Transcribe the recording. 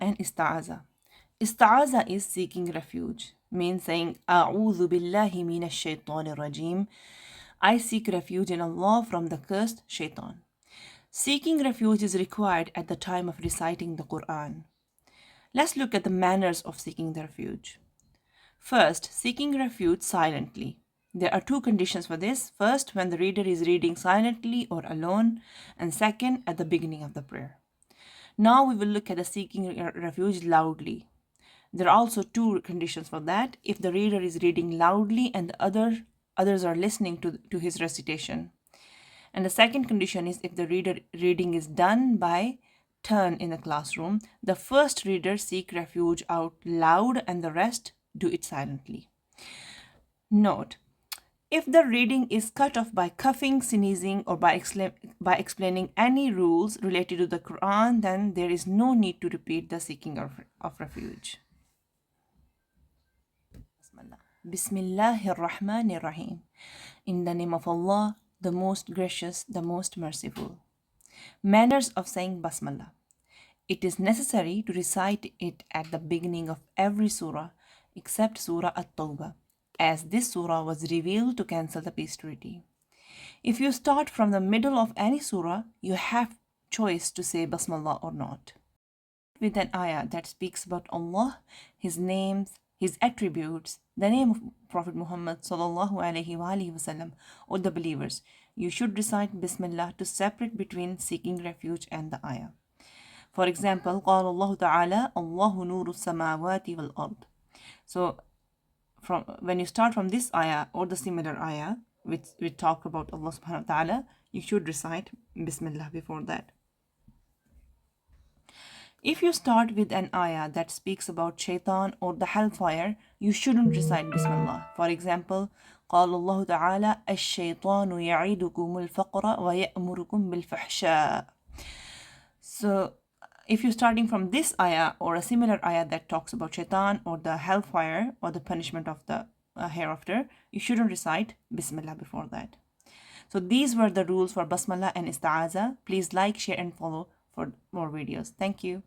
and Istiathah. Istiathah is seeking refuge, means saying, A'udhu billahi minash shaitanir rajim. I seek refuge in Allah from the cursed shaitan. Seeking refuge is required at the time of reciting the Quran. Let's look at the manners of seeking the refuge. First, seeking refuge silently. There are two conditions for this. First, when the reader is reading silently or alone, and second, at the beginning of the prayer. Now we will look at the seeking refuge loudly. There are also two conditions for that. If the reader is reading loudly and the others are listening to his recitation. And the second condition is if the reading is done by turn in the classroom, the first reader seek refuge out loud and the rest do it silently. Note, if the reading is cut off by coughing, sneezing, or by explaining any rules related to the Quran, then there is no need to repeat the seeking of refuge. Bismillahir Rahmanir Rahim. In the name of Allah, the most gracious, the most merciful. Manners of saying Basmala. It is necessary to recite it at the beginning of every surah except Surah At-Tawbah, as this surah was revealed to cancel the peace treaty. If you start from the middle of any surah, you have choice to say Basmala or not. With an ayah that speaks about Allah, His names, His attributes, the name of Prophet Muhammad sallallahu alaihi wasallam, or the believers, you should recite Bismillah to separate between seeking refuge and the ayah. For example, قال الله تعالى الله نور السماوات والأرض. So, when you start from this ayah or the similar ayah, which talk about Allah subhanahu wa ta'ala, you should recite Bismillah before that. If you start with an ayah that speaks about shaitan or the hellfire, you shouldn't recite Bismillah. For example, قال الله تعالى الشيطان يعيدكم الفقر ويأمركم بالفحشاء. So, if you're starting from this ayah or a similar ayah that talks about shaitan or the hellfire or the punishment of the hereafter, you shouldn't recite Bismillah before that. So these were the rules for Basmala and Istiathah. Please like, share and follow for more videos. Thank you.